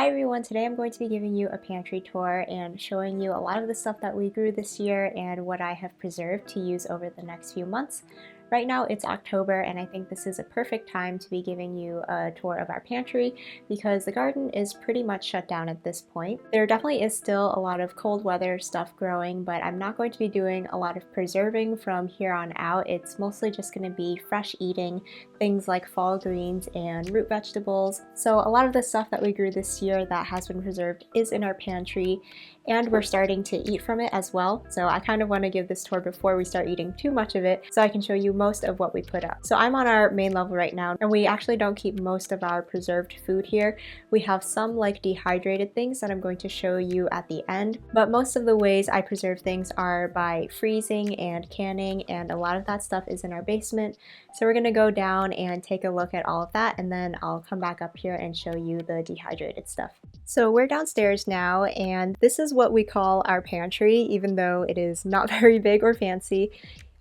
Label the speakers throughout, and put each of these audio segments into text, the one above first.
Speaker 1: Hi everyone, today I'm going to be giving you a pantry tour and showing you a lot of the stuff that we grew this year and what I have preserved to use over the next few months. Right now it's October and I think this is a perfect time to be giving you a tour of our pantry because the garden is pretty much shut down at this point. There definitely is still a lot of cold weather stuff growing, but I'm not going to be doing a lot of preserving from here on out. It's mostly just going to be fresh eating, things like fall greens and root vegetables. So a lot of the stuff that we grew this year that has been preserved is in our pantry and we're starting to eat from it as well. So I kind of want to give this tour before we start eating too much of it so I can show you most of what we put out. So I'm on our main level right now and we actually don't keep most of our preserved food here. We have some like dehydrated things that I'm going to show you at the end, but most of the ways I preserve things are by freezing and canning, and a lot of that stuff is in our basement. So we're going to go down and take a look at all of that, and then I'll come back up here and show you the dehydrated stuff. So we're downstairs now, and this is what we call our pantry, even though it is not very big or fancy.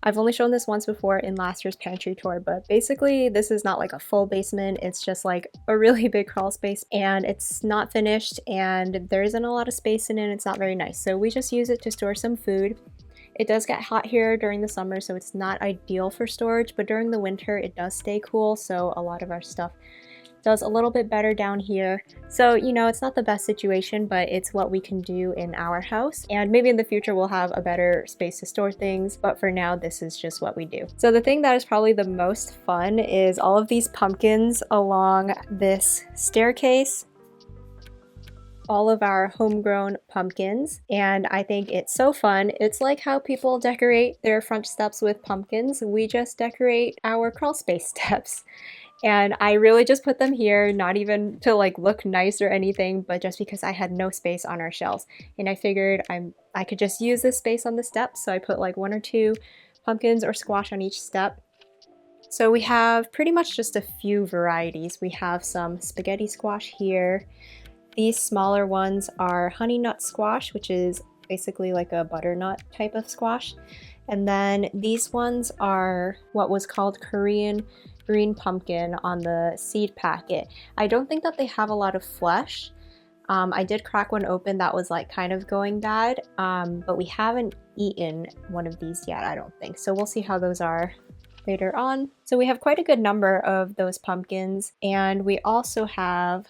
Speaker 1: I've only shown this once before in last year's pantry tour, but basically this is not like a full basement. It's just like a really big crawl space, and it's not finished and there isn't a lot of space in it. It's not very nice. So we just use it to store some food. It does get hot here during the summer, so it's not ideal for storage, but during the winter it does stay cool, so a lot of our stuff does a little bit better down here. So, you know, it's not the best situation, but it's what we can do in our house. And maybe in the future we'll have a better space to store things, but for now this is just what we do. So the thing that is probably the most fun is all of these pumpkins along this staircase. All of our homegrown pumpkins, and I think it's so fun. It's like how people decorate their front steps with pumpkins. We just decorate our crawl space steps. And I really just put them here, not even to like look nice or anything, but just because I had no space on our shelves. And I figured I could just use this space on the steps, so I put like 1 or 2 pumpkins or squash on each step. So we have pretty much just a few varieties. We have some spaghetti squash here. These smaller ones are honey nut squash, which is basically like a butternut type of squash. And then these ones are what was called Korean green pumpkin on the seed packet. I don't think that they have a lot of flesh. I did crack one open that was like kind of going bad, but we haven't eaten one of these yet, I don't think. So we'll see how those are later on. So we have quite a good number of those pumpkins, and we also have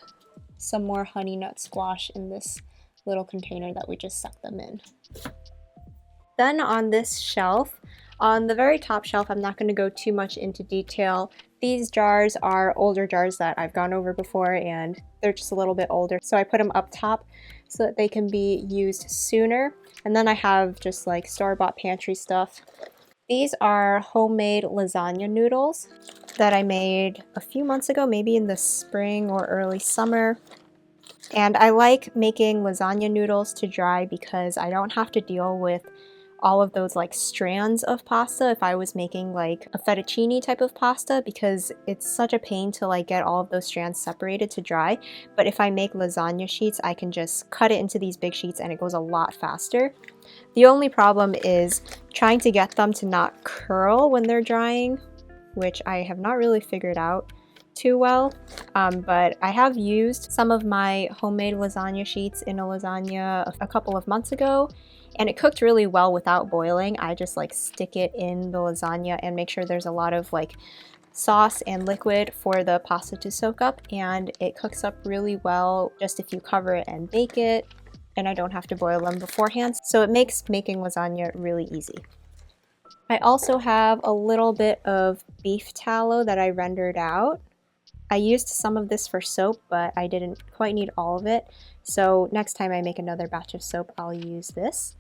Speaker 1: some more honey nut squash in this little container that we just stuck them in. Then on this shelf, on the very top shelf, I'm not going to go too much into detail. These jars are older jars that I've gone over before, and they're just a little bit older. So I put them up top so that they can be used sooner. And then I have just like store-bought pantry stuff. These are homemade lasagna noodles that I made a few months ago, maybe in the spring or early summer. And I like making lasagna noodles to dry because I don't have to deal with all of those like strands of pasta if I was making like a fettuccine type of pasta, because it's such a pain to like get all of those strands separated to dry. But if I make lasagna sheets, I can just cut it into these big sheets and it goes a lot faster. The only problem is trying to get them to not curl when they're drying, which I have not really figured out too well, but I have used some of my homemade lasagna sheets in a lasagna a couple of months ago, and it cooked really well without boiling. I just like stick it in the lasagna and make sure there's a lot of like sauce and liquid for the pasta to soak up, and it cooks up really well just if you cover it and bake it, and I don't have to boil them beforehand, so it makes making lasagna really easy. I also have a little bit of beef tallow that I rendered out. I used some of this for soap, but I didn't quite need all of it. So next time I make another batch of soap, I'll use this.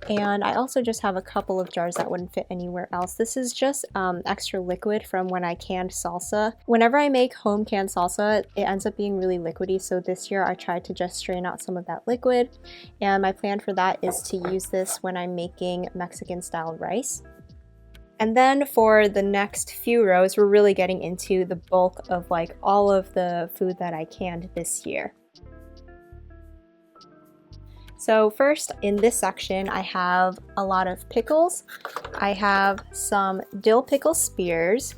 Speaker 1: And I also just have a couple of jars that wouldn't fit anywhere else. This is just extra liquid from when I canned salsa. Whenever I make home canned salsa, it ends up being really liquidy. So this year I tried to just strain out some of that liquid. And my plan for that is to use this when I'm making Mexican style rice. And then for the next few rows, we're really getting into the bulk of like all of the food that I canned this year. So first in this section, I have a lot of pickles. I have some dill pickle spears.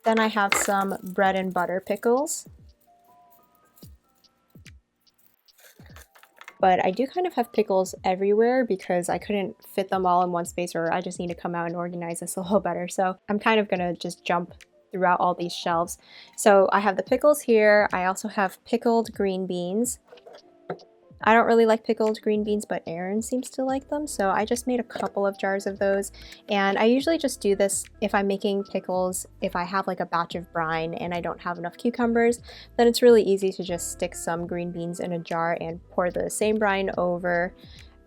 Speaker 1: Then I have some bread and butter pickles. but I do kind of have pickles everywhere because I couldn't fit them all in one space, or I just need to come out and organize this a little better. So I'm kind of gonna just jump throughout all these shelves. So I have the pickles here. I also have pickled green beans. I don't really like pickled green beans, but Aaron seems to like them, so I just made a couple of jars of those. And I usually just do this if I'm making pickles, if I have like a batch of brine and I don't have enough cucumbers, then it's really easy to just stick some green beans in a jar and pour the same brine over.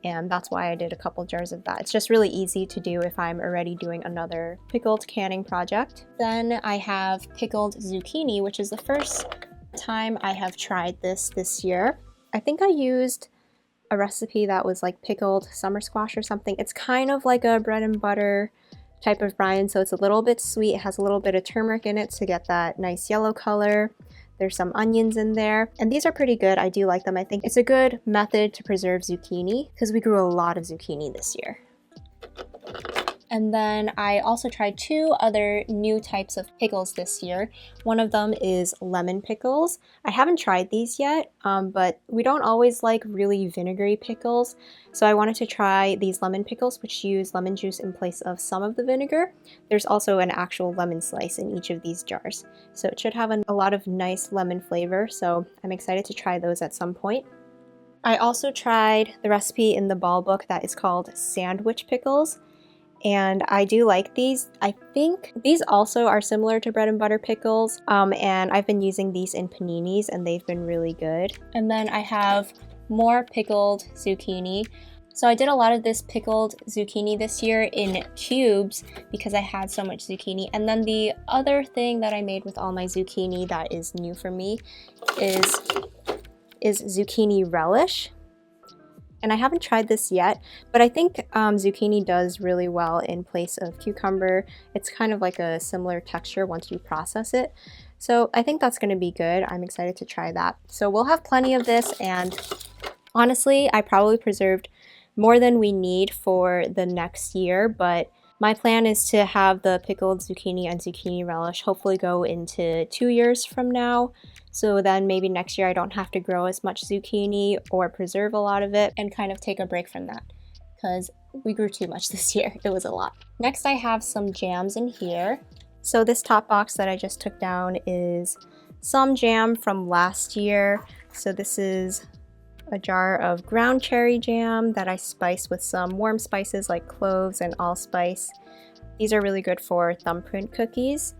Speaker 1: And that's why I did a couple jars of that. It's just really easy to do if I'm already doing another pickled canning project. Then I have pickled zucchini, which is the first time I have tried this year. I think I used a recipe that was like pickled summer squash or something. It's kind of like a bread and butter type of brine, so it's a little bit sweet. It has a little bit of turmeric in it to get that nice yellow color. There's some onions in there, and these are pretty good. I do like them. I think it's a good method to preserve zucchini because we grew a lot of zucchini this year. And then I also tried 2 other new types of pickles this year. One of them is lemon pickles. I haven't tried these yet, but we don't always like really vinegary pickles. So I wanted to try these lemon pickles, which use lemon juice in place of some of the vinegar. There's also an actual lemon slice in each of these jars. So it should have a lot of nice lemon flavor. So I'm excited to try those at some point. I also tried the recipe in the ball book that is called sandwich pickles. And I do like these. I think these also are similar to bread and butter pickles, and I've been using these in paninis and they've been really good. And then I have more pickled zucchini. So I did a lot of this pickled zucchini this year in cubes because I had so much zucchini. And then the other thing that I made with all my zucchini that is new for me is zucchini relish. And I haven't tried this yet, but I think zucchini does really well in place of cucumber. It's kind of like a similar texture once you process it. So I think that's going to be good. I'm excited to try that. So we'll have plenty of this, and honestly, I probably preserved more than we need for the next year, but my plan is to have the pickled zucchini and zucchini relish hopefully go into 2 years from now. So then maybe next year I don't have to grow as much zucchini or preserve a lot of it and kind of take a break from that because we grew too much this year. It was a lot. Next I have some jams in here. So this top box that I just took down is some jam from last year. So this is a jar of ground cherry jam that I spiced with some warm spices like cloves and allspice. These are really good for thumbprint cookies.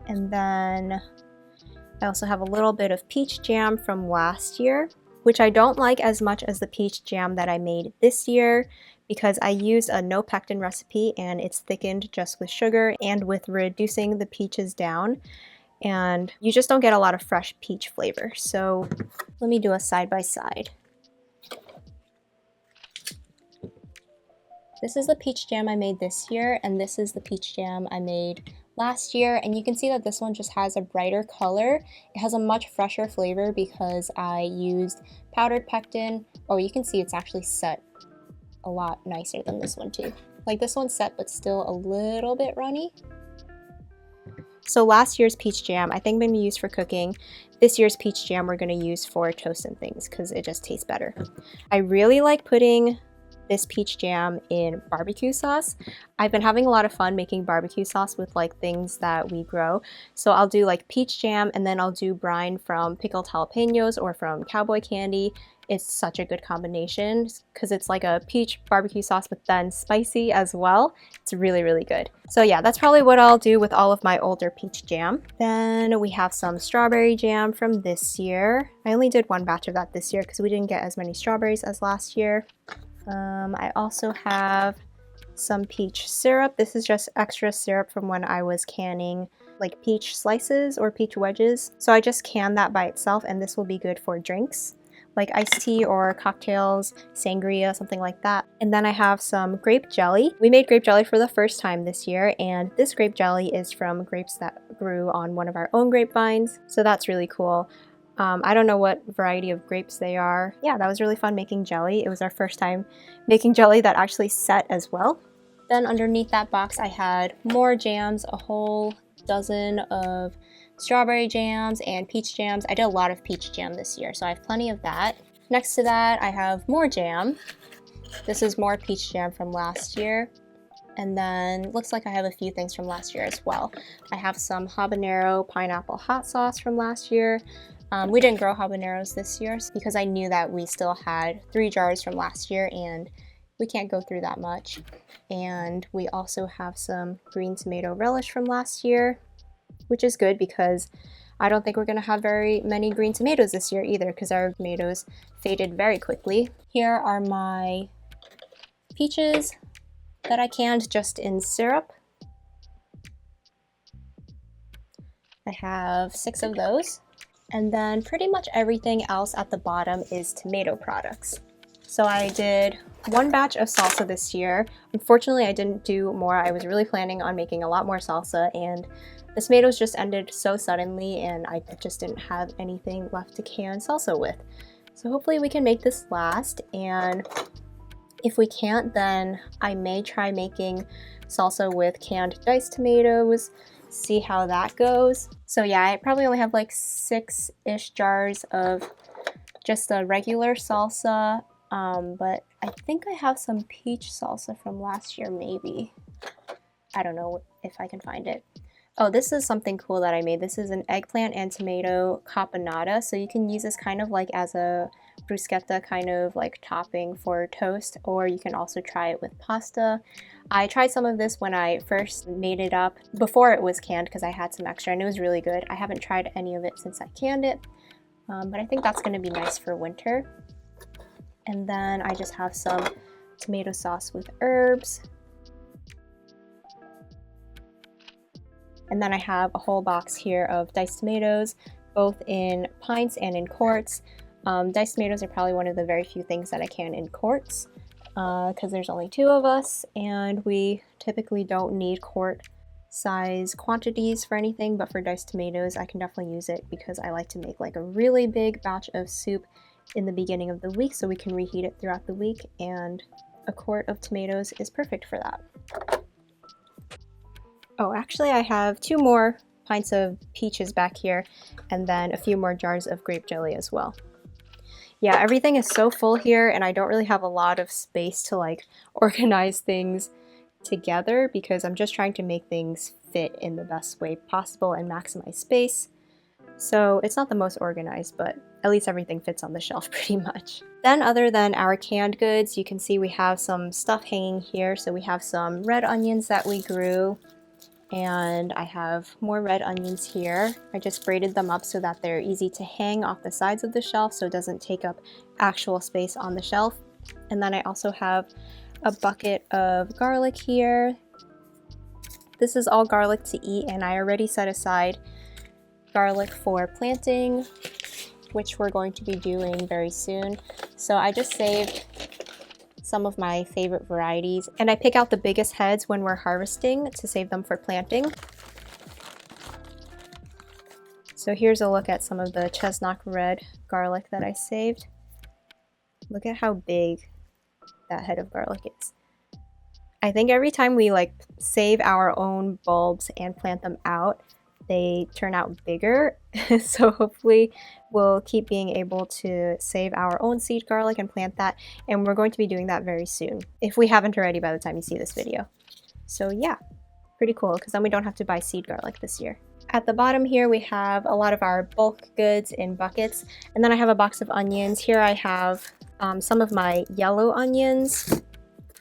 Speaker 1: And then I also have a little bit of peach jam from last year, which I don't like as much as the peach jam that I made this year because I used a no pectin recipe and it's thickened just with sugar and with reducing the peaches down. And you just don't get a lot of fresh peach flavor. So let me do a side by side. This is the peach jam I made this year, and this is the peach jam I made last year, and you can see that this one just has a brighter color. It has a much fresher flavor because I used powdered pectin. Oh, you can see it's actually set a lot nicer than this one too. Like this one's set but still a little bit runny. So last year's peach jam I think I'm going to use for cooking. This year's peach jam we're going to use for toast and things because it just tastes better. I really like putting this peach jam in barbecue sauce. I've been having a lot of fun making barbecue sauce with like things that we grow. So I'll do like peach jam and then I'll do brine from pickled jalapenos or from cowboy candy. It's such a good combination because it's like a peach barbecue sauce but then spicy as well. It's really, really good. So yeah, that's probably what I'll do with all of my older peach jam. Then we have some strawberry jam from this year. I only did one batch of that this year because we didn't get as many strawberries as last year. I also have some peach syrup. This is just extra syrup from when I was canning like peach slices or peach wedges. So I just canned that by itself, and this will be good for drinks like iced tea or cocktails, sangria, something like that. And then I have some grape jelly. We made grape jelly for the first time this year, and this grape jelly is from grapes that grew on one of our own grapevines. So that's really cool. I don't know what variety of grapes they are. Yeah, that was really fun making jelly. It was our first time making jelly that actually set as well. Then underneath that box I had more jams, a whole dozen of strawberry jams and peach jams. I did a lot of peach jam this year, so I have plenty of that. Next to that, I have more jam. This is more peach jam from last year. And then looks like I have a few things from last year as well. I have some habanero pineapple hot sauce from last year. We didn't grow habaneros this year because I knew that we still had 3 jars from last year and we can't go through that much. And we also have some green tomato relish from last year, which is good because I don't think we're gonna have very many green tomatoes this year either because our tomatoes faded very quickly. Here are my peaches that I canned just in syrup. I have 6 of those. And then pretty much everything else at the bottom is tomato products. So I did 1 batch of salsa this year. Unfortunately, I didn't do more. I was really planning on making a lot more salsa, and the tomatoes just ended so suddenly and I just didn't have anything left to can salsa with. So hopefully we can make this last, and if we can't, then I may try making salsa with canned diced tomatoes, see how that goes. So yeah, I probably only have like 6-ish jars of just the regular salsa, but I think I have some peach salsa from last year maybe. I don't know if I can find it. Oh, this is something cool that I made. This is an eggplant and tomato caponata, so you can use this kind of like as a bruschetta kind of like topping for toast, or you can also try it with pasta. I tried some of this when I first made it up before it was canned because I had some extra and it was really good. I haven't tried any of it since I canned it, but I think that's going to be nice for winter. And then I just have some tomato sauce with herbs. And then I have a whole box here of diced tomatoes, both in pints and in quarts. Diced tomatoes are probably one of the very few things that I can in quarts because there's only 2 of us and we typically don't need quart size quantities for anything, but for diced tomatoes I can definitely use it because I like to make like a really big batch of soup in the beginning of the week so we can reheat it throughout the week, and a quart of tomatoes is perfect for that. Oh, actually I have 2 more pints of peaches back here and then a few more jars of grape jelly as well. Yeah, everything is so full here and I don't really have a lot of space to like organize things together because I'm just trying to make things fit in the best way possible and maximize space. So it's not the most organized, but at least everything fits on the shelf pretty much. Then other than our canned goods, you can see we have some stuff hanging here. So we have some red onions that we grew, and I have more red onions here. I just braided them up so that they're easy to hang off the sides of the shelf so it doesn't take up actual space on the shelf. And then I also have a bucket of garlic here. This is all garlic to eat, and I already set aside garlic for planting, which we're going to be doing very soon. So I just saved some of my favorite varieties, and I pick out the biggest heads when we're harvesting to save them for planting. So here's a look at some of the chestnut red garlic that I saved. Look at how big that head of garlic is. I think every time we like save our own bulbs and plant them out, they turn out bigger. So hopefully we'll keep being able to save our own seed garlic and plant that, and we're going to be doing that very soon if we haven't already by the time you see this video. So yeah, pretty cool because then we don't have to buy seed garlic this year. At the bottom here we have a lot of our bulk goods in buckets, and then I have a box of onions. Here I have some of my yellow onions,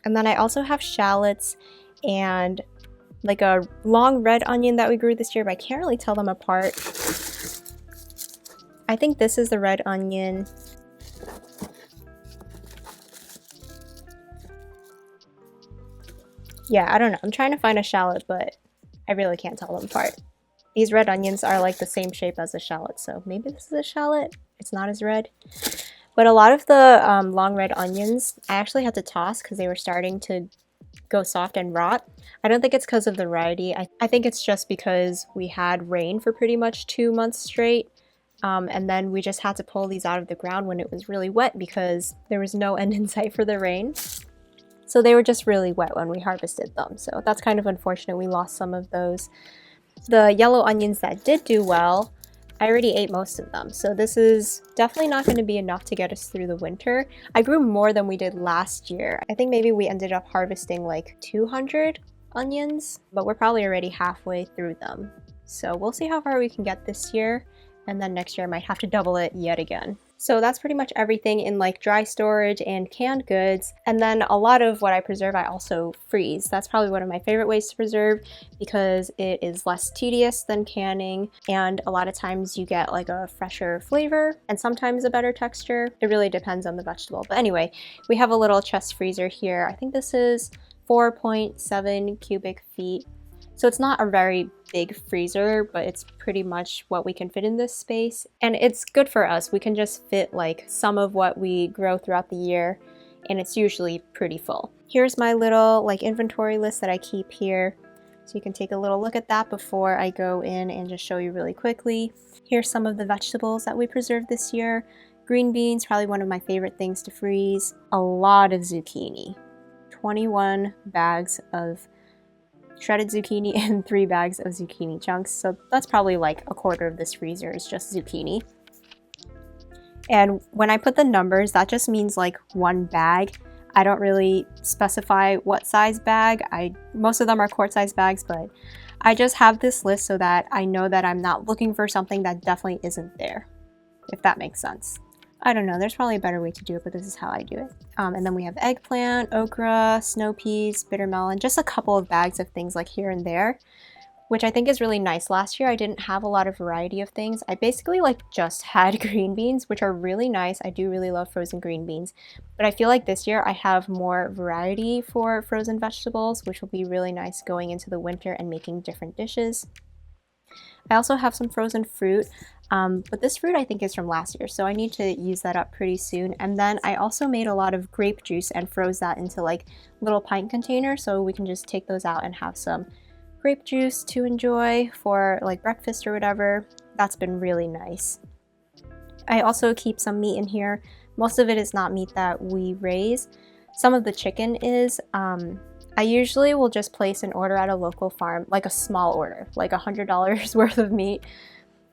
Speaker 1: and then I also have shallots and like a long red onion that we grew this year, but I can't really tell them apart. I think this is the red onion. Yeah, I don't know. I'm trying to find a shallot, but I really can't tell them apart. These red onions are like the same shape as a shallot, so maybe this is a shallot. It's not as red. But a lot of the long red onions, I actually had to toss because they were starting to go soft and rot. I don't think it's because of the variety. I think it's just because we had rain for pretty much 2 months straight. And then we just had to pull these out of the ground when it was really wet because there was no end in sight for the rain. So they were just really wet when we harvested them. So that's kind of unfortunate. We lost some of those. The yellow onions that did do well, I already ate most of them, so this is definitely not going to be enough to get us through the winter. I grew more than we did last year. I think maybe we ended up harvesting like 200 onions, but we're probably already halfway through them. So we'll see how far we can get this year, and then next year I might have to double it yet again. So that's pretty much everything in like dry storage and canned goods. And then a lot of what I preserve, I also freeze. That's probably one of my favorite ways to preserve because it is less tedious than canning. And a lot of times you get like a fresher flavor and sometimes a better texture. It really depends on the vegetable. But anyway, we have a little chest freezer here. I think this is 4.7 cubic feet. So it's not a very big freezer, but it's pretty much what we can fit in this space. And it's good for us. We can just fit like some of what we grow throughout the year, and it's usually pretty full. Here's my little like inventory list that I keep here. So you can take a little look at that before I go in and just show you really quickly. Here's some of the vegetables that we preserved this year. Green beans, probably one of my favorite things to freeze. A lot of zucchini. 21 bags of shredded zucchini and 3 bags of zucchini chunks. So that's probably like a quarter of this freezer is just zucchini. And when I put the numbers, that just means like 1 bag. I don't really specify what size bag. Most of them are quart size bags, but I just have this list so that I know that I'm not looking for something that definitely isn't there, if that makes sense. I don't know, there's probably a better way to do it, but this is how I do it. And then we have eggplant, okra, snow peas, bitter melon, just a couple of bags of things like here and there, which I think is really nice. Last year I didn't have a lot of variety of things. I basically like just had green beans, which are really nice. I do really love frozen green beans, but I feel like this year I have more variety for frozen vegetables, which will be really nice going into the winter and making different dishes. I also have some frozen fruit, but this fruit I think is from last year, so I need to use that up pretty soon. And then I also made a lot of grape juice and froze that into like little pint containers, so we can just take those out and have some grape juice to enjoy for like breakfast or whatever. That's been really nice. I also keep some meat in here. Most of it is not meat that we raise. Some of the chicken is. I usually will just place an order at a local farm, like a small order, like $100 worth of meat,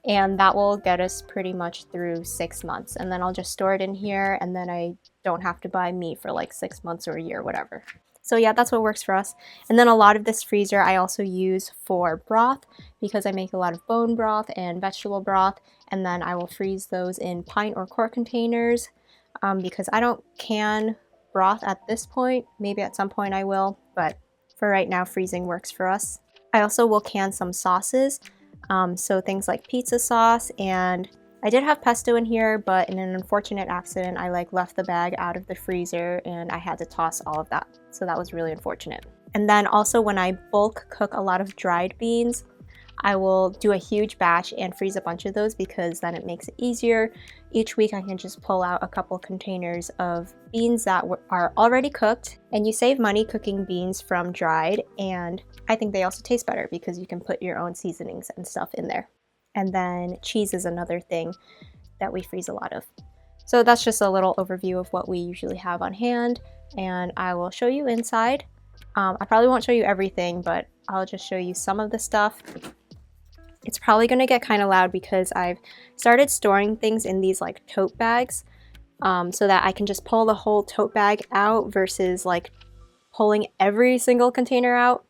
Speaker 1: and that will get us pretty much through 6 months. And then I'll just store it in here, and then I don't have to buy meat for like 6 months or a year, whatever. So yeah, that's what works for us. And then a lot of this freezer I also use for broth because I make a lot of bone broth and vegetable broth, and then I will freeze those in pint or quart containers because I don't can broth at this point. Maybe at some point I will, but for right now freezing works for us. I also will can some sauces, so things like pizza sauce, and I did have pesto in here, but in an unfortunate accident I like left the bag out of the freezer and I had to toss all of that, so that was really unfortunate. And then also when I bulk cook a lot of dried beans, I will do a huge batch and freeze a bunch of those because then it makes it easier. Each week I can just pull out a couple containers of beans that are already cooked, and you save money cooking beans from dried, and I think they also taste better because you can put your own seasonings and stuff in there. And then cheese is another thing that we freeze a lot of. So that's just a little overview of what we usually have on hand, and I will show you inside. I probably won't show you everything, but I'll just show you some of the stuff. It's probably going to get kind of loud because I've started storing things in these like tote bags so that I can just pull the whole tote bag out versus like pulling every single container out.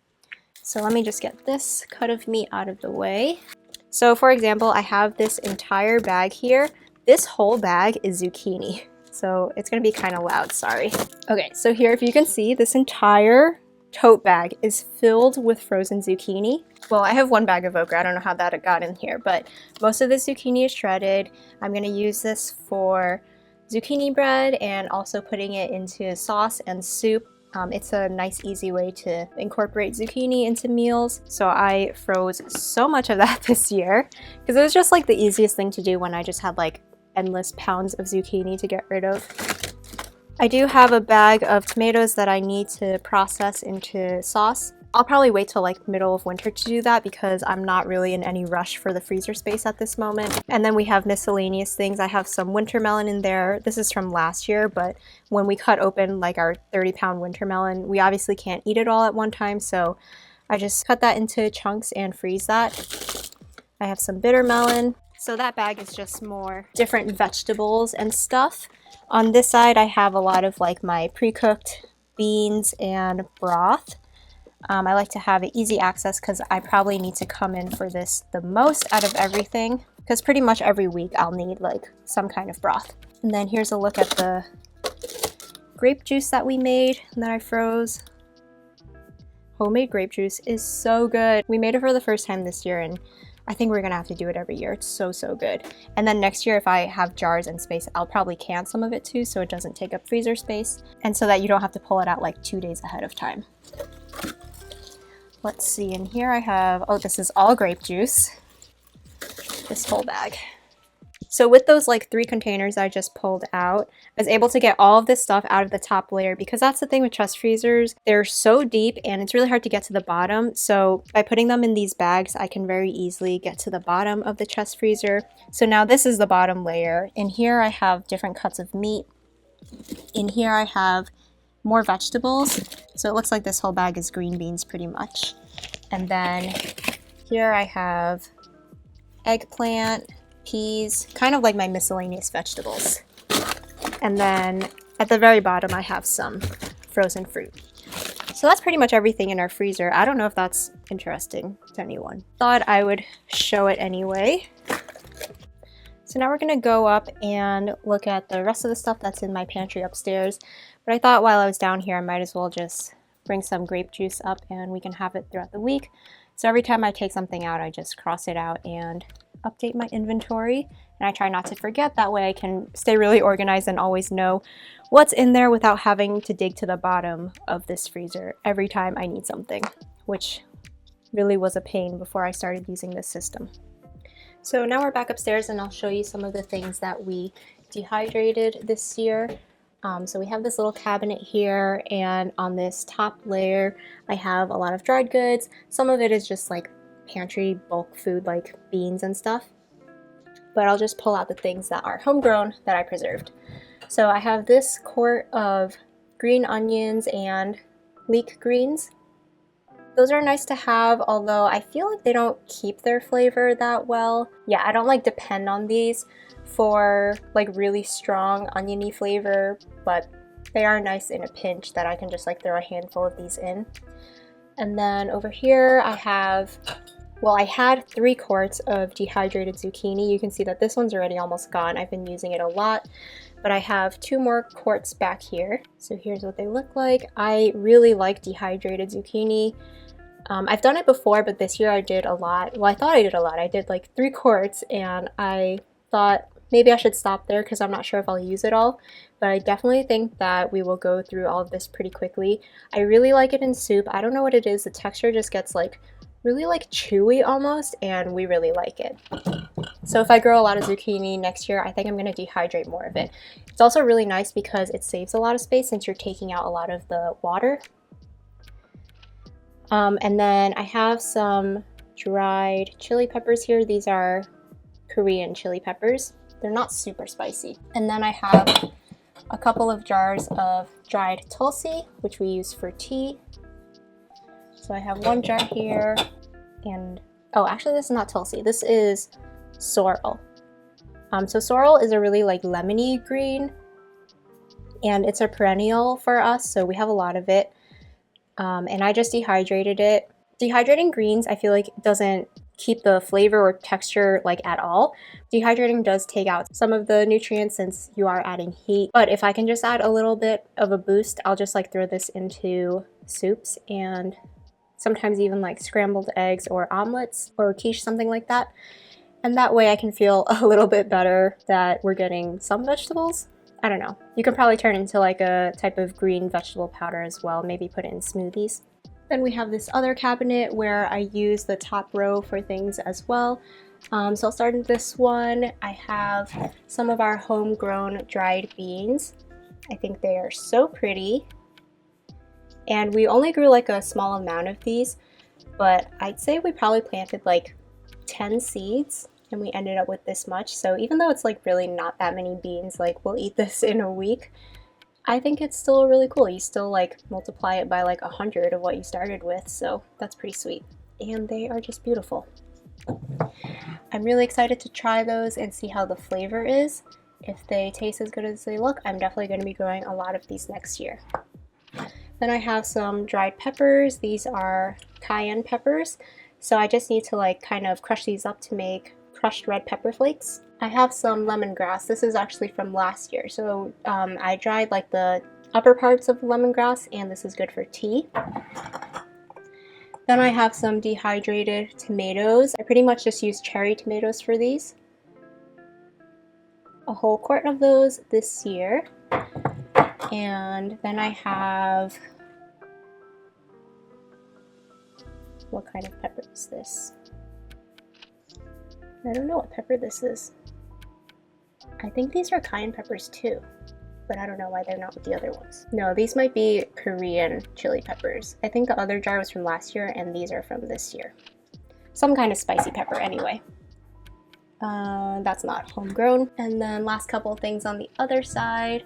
Speaker 1: So let me just get this cut of meat out of the way. So for example, I have this entire bag here. This whole bag is zucchini. So it's going to be kind of loud, sorry. Okay, so here if you can see, this entire tote bag is filled with frozen zucchini. Well, I have 1 bag of okra. I don't know how that got in here, but most of the zucchini is shredded. I'm going to use this for zucchini bread and also putting it into sauce and soup. It's a nice, easy way to incorporate zucchini into meals. So I froze so much of that this year because it was just like the easiest thing to do when I just had like endless pounds of zucchini to get rid of. I do have a bag of tomatoes that I need to process into sauce. I'll probably wait till like middle of winter to do that because I'm not really in any rush for the freezer space at this moment. And then we have miscellaneous things. I have some winter melon in there. This is from last year, but when we cut open like our 30-pound winter melon, we obviously can't eat it all at one time, so I just cut that into chunks and freeze that. I have some bitter melon. So that bag is just more different vegetables and stuff. On this side, I have a lot of like my pre-cooked beans and broth. I like to have easy access because I probably need to come in for this the most out of everything, because pretty much every week I'll need like some kind of broth. And then here's a look at the grape juice that we made and that I froze. Homemade grape juice is so good. We made it for the first time this year, and I think we're gonna have to do it every year. It's so good. And then next year, if I have jars and space, I'll probably can some of it too, so it doesn't take up freezer space, and so that you don't have to pull it out like 2 days ahead of time. Let's see, in here I have, oh, this is all grape juice, this whole bag. So with those like 3 containers I just pulled out, I was able to get all of this stuff out of the top layer, because that's the thing with chest freezers. They're so deep and it's really hard to get to the bottom. So by putting them in these bags, I can very easily get to the bottom of the chest freezer. So now this is the bottom layer. In here I have different cuts of meat. In here I have more vegetables. So it looks like this whole bag is green beans pretty much. And then here I have eggplant, peas, kind of like my miscellaneous vegetables. And then at the very bottom I have some frozen fruit. So that's pretty much everything in our freezer. I don't know if that's interesting to anyone. Thought I would show it anyway. So now we're gonna go up and look at the rest of the stuff that's in my pantry upstairs. But I thought while I was down here I might as well just bring some grape juice up and we can have it throughout the week. So every time I take something out, I just cross it out and update my inventory, and I try not to forget. That way I can stay really organized and always know what's in there without having to dig to the bottom of this freezer every time I need something, which really was a pain before I started using this system. So now we're back upstairs and I'll show you some of the things that we dehydrated this year. So we have this little cabinet here, and on this top layer I have a lot of dried goods. Some of it is just like pantry bulk food like beans and stuff, but I'll just pull out the things that are homegrown that I preserved. So I have this quart of green onions and leek greens. Those are nice to have, although I feel like they don't keep their flavor that well. Yeah, I don't like depend on these for like really strong oniony flavor, but they are nice in a pinch that I can just like throw a handful of these in. And then over here I have, well, I had 3 quarts of dehydrated zucchini. You can see that this one's already almost gone. I've been using it a lot, but I have 2 more quarts back here. So here's what they look like. I really like dehydrated zucchini. I've done it before, but this year I did a lot. Well, I thought I did a lot. I did like 3 quarts, and I thought maybe I should stop there because I'm not sure if I'll use it all, but I definitely think that we will go through all of this pretty quickly. I really like it in soup. I don't know what it is. The texture just gets like really like chewy almost, and we really like it. So if I grow a lot of zucchini next year, I think I'm going to dehydrate more of it. It's also really nice because it saves a lot of space since you're taking out a lot of the water. And then I have some dried chili peppers here. These are Korean chili peppers. They're not super spicy. And then I have a couple of jars of dried tulsi, which we use for tea. So I have 1 jar here, and oh, actually this is not tulsi, this is sorrel. So sorrel is a really like lemony green, and it's a perennial for us, so we have a lot of it. And I just dehydrated it. Dehydrating greens, I feel like doesn't keep the flavor or texture like at all. Dehydrating does take out some of the nutrients since you are adding heat, but if I can just add a little bit of a boost, I'll just like throw this into soups and sometimes even like scrambled eggs or omelets or quiche, something like that. And that way I can feel a little bit better that we're getting some vegetables. I don't know. You can probably turn it into like a type of green vegetable powder as well, maybe put it in smoothies. Then we have this other cabinet where I use the top row for things as well. So I'll start in this one. I have some of our homegrown dried beans. I think they are so pretty. And we only grew like a small amount of these, but I'd say we probably planted like 10 seeds and we ended up with this much. So even though it's like really not that many beans, like we'll eat this in a week. I think it's still really cool. You still like multiply it by like 100 of what you started with, so that's pretty sweet. And they are just beautiful. I'm really excited to try those and see how the flavor is. If they taste as good as they look, I'm definitely going to be growing a lot of these next year. Then I have some dried peppers. These are cayenne peppers. So I just need to like kind of crush these up to make crushed red pepper flakes. I have some lemongrass. This is actually from last year. So I dried like the upper parts of lemongrass, and this is good for tea. Then I have some dehydrated tomatoes. I pretty much just use cherry tomatoes for these. A whole quart of those this year. And then I have, what kind of pepper is this? I don't know what pepper this is. I think these are cayenne peppers too, but I don't know why they're not with the other ones. No, these might be Korean chili peppers. I think the other jar was from last year and these are from this year. Some kind of spicy pepper anyway. That's not homegrown. And then last couple of things on the other side,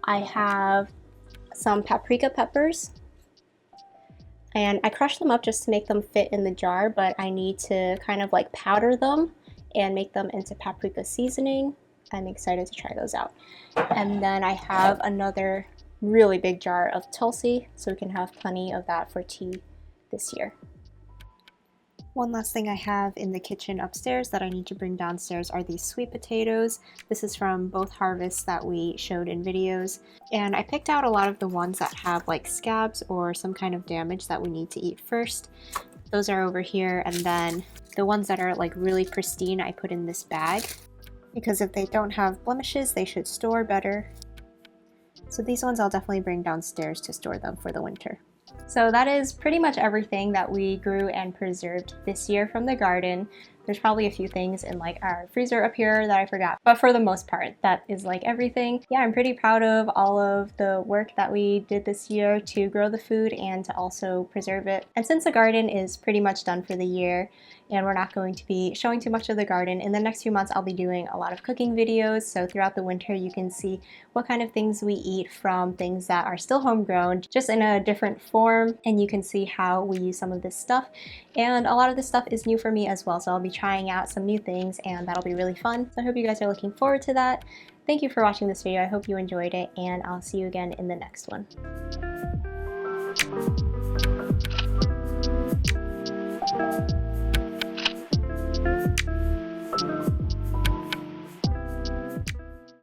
Speaker 1: I have some paprika peppers. And I crushed them up just to make them fit in the jar, but I need to kind of like powder them and make them into paprika seasoning. I'm excited to try those out. And then I have another really big jar of Tulsi, so we can have plenty of that for tea this year. One last thing I have in the kitchen upstairs that I need to bring downstairs are these sweet potatoes. This is from both harvests that we showed in videos. And I picked out a lot of the ones that have like scabs or some kind of damage that we need to eat first. Those are over here, and then the ones that are like really pristine I put in this bag, because if they don't have blemishes they should store better. So these ones I'll definitely bring downstairs to store them for the winter. So that is pretty much everything that we grew and preserved this year from the garden. There's probably a few things in like our freezer up here that I forgot, but for the most part, that is like everything. Yeah, I'm pretty proud of all of the work that we did this year to grow the food and to also preserve it. And since the garden is pretty much done for the year, and we're not going to be showing too much of the garden, in the next few months I'll be doing a lot of cooking videos, so throughout the winter you can see what kind of things we eat from things that are still homegrown, just in a different form, and you can see how we use some of this stuff. And a lot of this stuff is new for me as well, so I'll be trying out some new things, and that'll be really fun. So I hope you guys are looking forward to that. Thank you for watching this video. I hope you enjoyed it, and I'll see you again in the next one. Thank you.